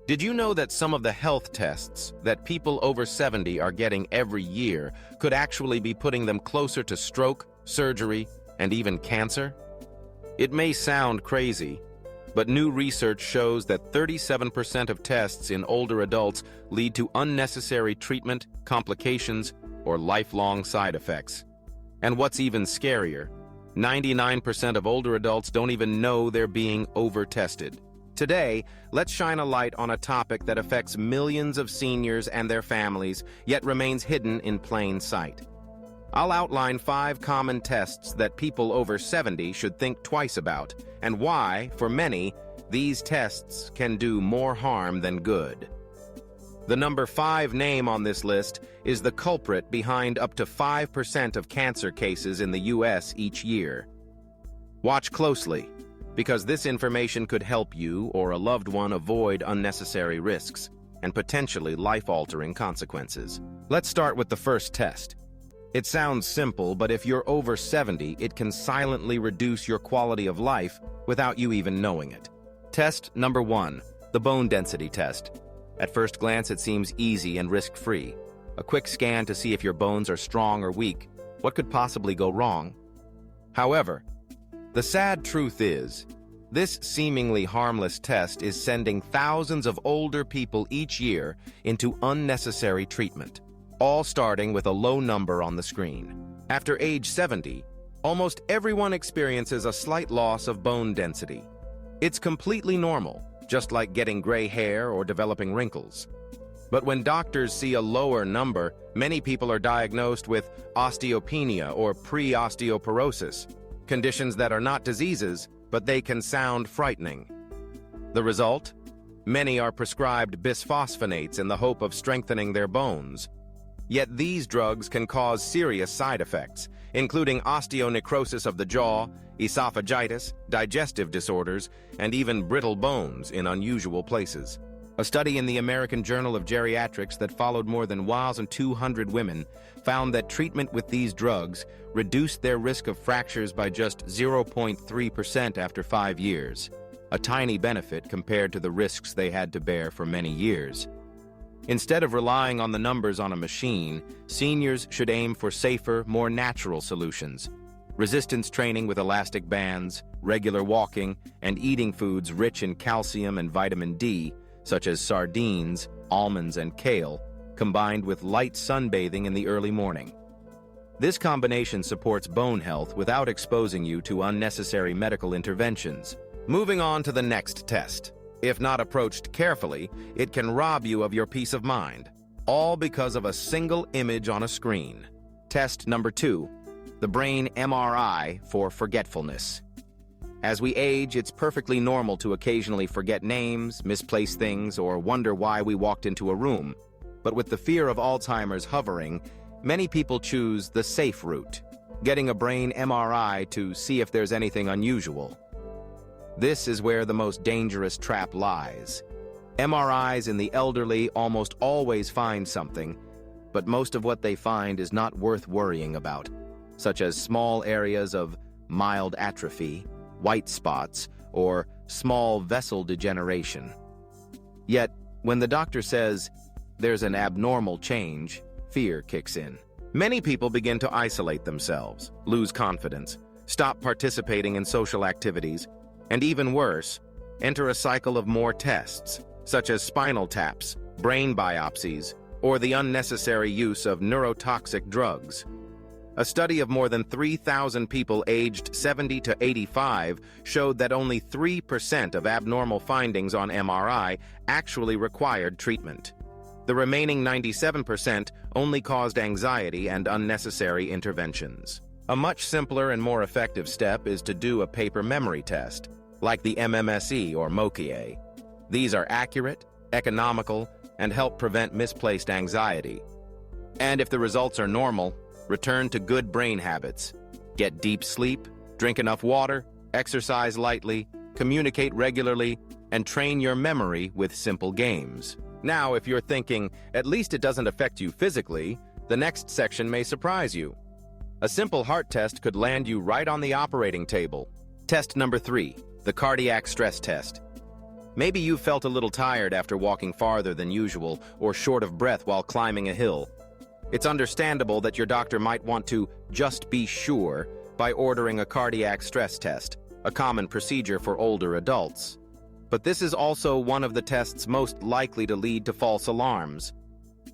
Did you know that some of the health tests that people over 70 are getting every year could actually be putting them closer to stroke, surgery, and even cancer? It may sound crazy, but new research shows that 37% of tests in older adults lead to unnecessary treatment, complications, or lifelong side effects. And what's even scarier, 99% of older adults don't even know they're being over-tested. Today, let's shine a light on a topic that affects millions of seniors and their families, yet remains hidden in plain sight. I'll outline 5 common tests that people over 70 should think twice about, and why, for many, these tests can do more harm than good. The number 5 name on this list is the culprit behind up to 5% of cancer cases in the U.S. each year. Watch closely, because this information could help you or a loved one avoid unnecessary risks and potentially life-altering consequences. Let's start with the first test. It sounds simple, but if you're over 70, it can silently reduce your quality of life without you even knowing it. Test number 1, the bone density test. At first glance, it seems easy and risk-free. A quick scan to see if your bones are strong or weak. What could possibly go wrong? However, the sad truth is, this seemingly harmless test is sending thousands of older people each year into unnecessary treatment, all starting with a low number on the screen. After age 70, almost everyone experiences a slight loss of bone density. It's completely normal, just like getting gray hair or developing wrinkles. But when doctors see a lower number, many people are diagnosed with osteopenia or pre-osteoporosis, conditions that are not diseases, but they can sound frightening. The result? Many are prescribed bisphosphonates in the hope of strengthening their bones. Yet these drugs can cause serious side effects, including osteonecrosis of the jaw, esophagitis, digestive disorders, and even brittle bones in unusual places. A study in the American Journal of Geriatrics that followed more than 1,200 women found that treatment with these drugs reduced their risk of fractures by just 0.3% after 5 years, a tiny benefit compared to the risks they had to bear for many years. Instead of relying on the numbers on a machine, seniors should aim for safer, more natural solutions. Resistance training with elastic bands, regular walking, and eating foods rich in calcium and vitamin D, such as sardines, almonds, and kale, combined with light sunbathing in the early morning. This combination supports bone health without exposing you to unnecessary medical interventions. Moving on to the next test. If not approached carefully, it can rob you of your peace of mind, all because of a single image on a screen. Test number 2, the brain MRI for forgetfulness. As we age, it's perfectly normal to occasionally forget names, misplace things, or wonder why we walked into a room. But with the fear of Alzheimer's hovering, many people choose the safe route, getting a brain MRI to see if there's anything unusual. This is where the most dangerous trap lies. MRIs in the elderly almost always find something, but most of what they find is not worth worrying about, such as small areas of mild atrophy, white spots, or small vessel degeneration. Yet, when the doctor says there's an abnormal change, fear kicks in. Many people begin to isolate themselves, lose confidence, stop participating in social activities, and even worse, enter a cycle of more tests, such as spinal taps, brain biopsies, or the unnecessary use of neurotoxic drugs. A study of more than 3,000 people aged 70 to 85 showed that only 3% of abnormal findings on MRI actually required treatment. The remaining 97% only caused anxiety and unnecessary interventions. A much simpler and more effective step is to do a paper memory test, like the MMSE or MOCA. These are accurate, economical, and help prevent misplaced anxiety. And if the results are normal, return to good brain habits. Get deep sleep, drink enough water, exercise lightly, communicate regularly, and train your memory with simple games. Now, if you're thinking, at least it doesn't affect you physically, the next section may surprise you. A simple heart test could land you right on the operating table. Test number 3, the cardiac stress test. Maybe you felt a little tired after walking farther than usual or short of breath while climbing a hill. It's understandable that your doctor might want to just be sure by ordering a cardiac stress test, a common procedure for older adults. But this is also one of the tests most likely to lead to false alarms.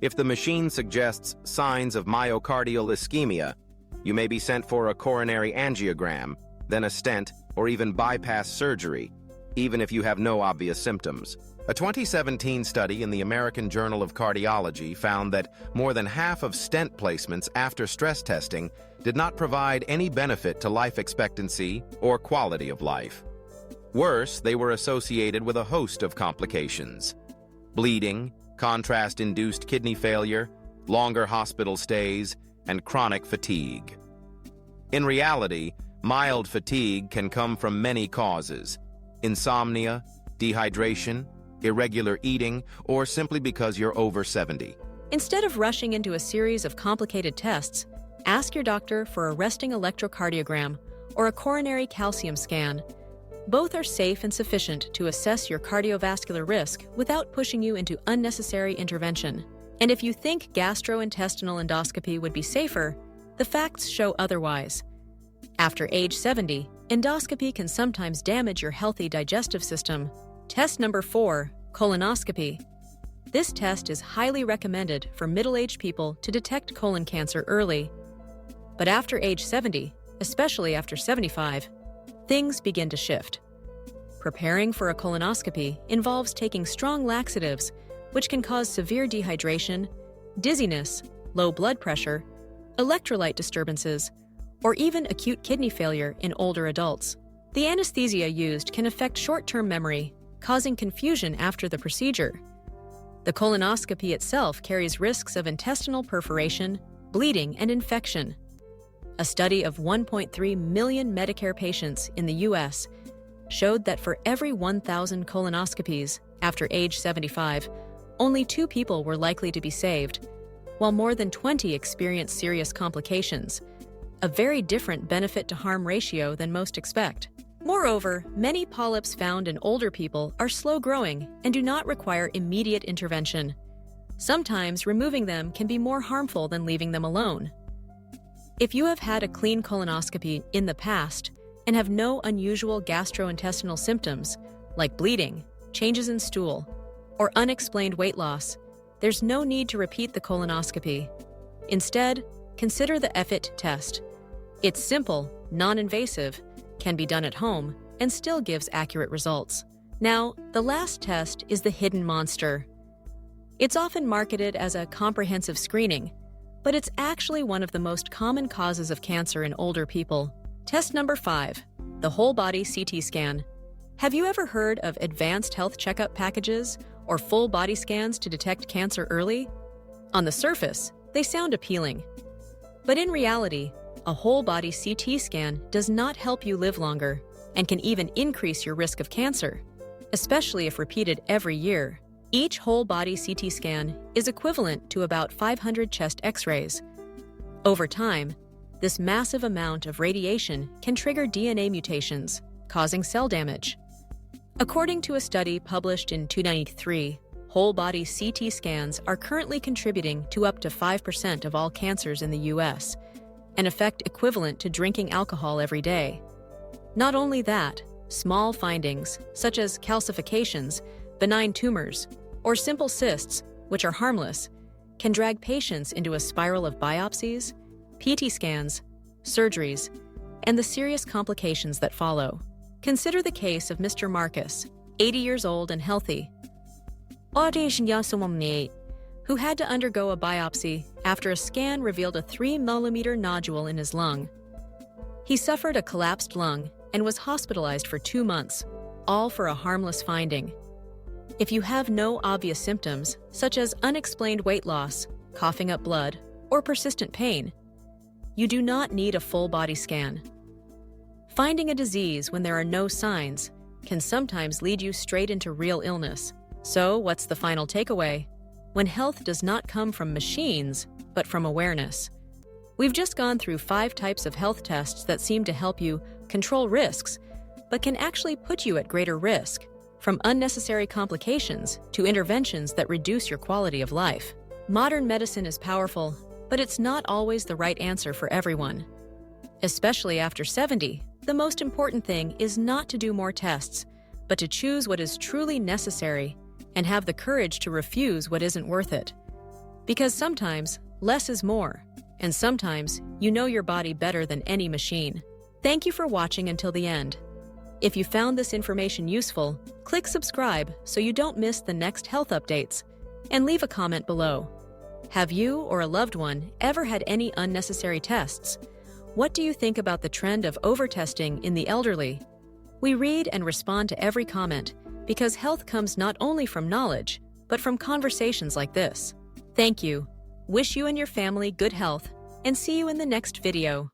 If the machine suggests signs of myocardial ischemia, you may be sent for a coronary angiogram, then a stent, or even bypass surgery, even if you have no obvious symptoms. A 2017 study in the American Journal of Cardiology found that more than half of stent placements after stress testing did not provide any benefit to life expectancy or quality of life. Worse, they were associated with a host of complications: bleeding, contrast-induced kidney failure, longer hospital stays, and chronic fatigue. In reality, mild fatigue can come from many causes: insomnia, dehydration, irregular eating, or simply because you're over 70. Instead of rushing into a series of complicated tests, ask your doctor for a resting electrocardiogram or a coronary calcium scan. Both are safe and sufficient to assess your cardiovascular risk without pushing you into unnecessary intervention. And if you think gastrointestinal endoscopy would be safer, the facts show otherwise. After age 70, endoscopy can sometimes damage your healthy digestive system. Test number 4, colonoscopy. This test is highly recommended for middle-aged people to detect colon cancer early. But after age 70, especially after 75, things begin to shift. Preparing for a colonoscopy involves taking strong laxatives, which can cause severe dehydration, dizziness, low blood pressure, electrolyte disturbances, or even acute kidney failure in older adults. The anesthesia used can affect short-term memory, causing confusion after the procedure. The colonoscopy itself carries risks of intestinal perforation, bleeding, and infection. A study of 1.3 million Medicare patients in the U.S. showed that for every 1,000 colonoscopies after age 75, only 2 people were likely to be saved, while more than 20 experienced serious complications, a very different benefit-to-harm ratio than most expect. Moreover, many polyps found in older people are slow-growing and do not require immediate intervention. Sometimes removing them can be more harmful than leaving them alone. If you have had a clean colonoscopy in the past and have no unusual gastrointestinal symptoms, like bleeding, changes in stool, or unexplained weight loss, there's no need to repeat the colonoscopy. Instead, consider the EFIT test. It's simple, non-invasive, can be done at home, and still gives accurate results. Now, the last test is the hidden monster. It's often marketed as a comprehensive screening, but it's actually one of the most common causes of cancer in older people. Test number 5, the whole-body CT scan. Have you ever heard of advanced health checkup packages or full body scans to detect cancer early? On the surface, they sound appealing. But in reality, a whole-body CT scan does not help you live longer and can even increase your risk of cancer, especially if repeated every year. Each whole-body CT scan is equivalent to about 500 chest X-rays. Over time, this massive amount of radiation can trigger DNA mutations, causing cell damage. According to a study published in 2093, whole-body CT scans are currently contributing to up to 5% of all cancers in the U.S., an effect equivalent to drinking alcohol every day. Not only that, small findings, such as calcifications, benign tumors, or simple cysts, which are harmless, can drag patients into a spiral of biopsies, PT scans, surgeries, and the serious complications that follow. Consider the case of Mr. Marcus, 80 years old and healthy, who had to undergo a biopsy after a scan revealed a 3mm nodule in his lung. He suffered a collapsed lung and was hospitalized for 2 months, all for a harmless finding. If you have no obvious symptoms, such as unexplained weight loss, coughing up blood, or persistent pain, you do not need a full-body scan. Finding a disease when there are no signs can sometimes lead you straight into real illness. So, what's the final takeaway? When health does not come from machines, but from awareness. We've just gone through 5 types of health tests that seem to help you control risks, but can actually put you at greater risk. from unnecessary complications to interventions that reduce your quality of life. Modern medicine is powerful, but it's not always the right answer for everyone. Especially after 70, the most important thing is not to do more tests, but to choose what is truly necessary and have the courage to refuse what isn't worth it. Because sometimes, less is more, and sometimes you know your body better than any machine. Thank you for watching until the end. If you found this information useful, click subscribe so you don't miss the next health updates, and leave a comment below. Have you or a loved one ever had any unnecessary tests? What do you think about the trend of overtesting in the elderly? We read and respond to every comment because health comes not only from knowledge, but from conversations like this. Thank you. Wish you and your family good health, and see you in the next video.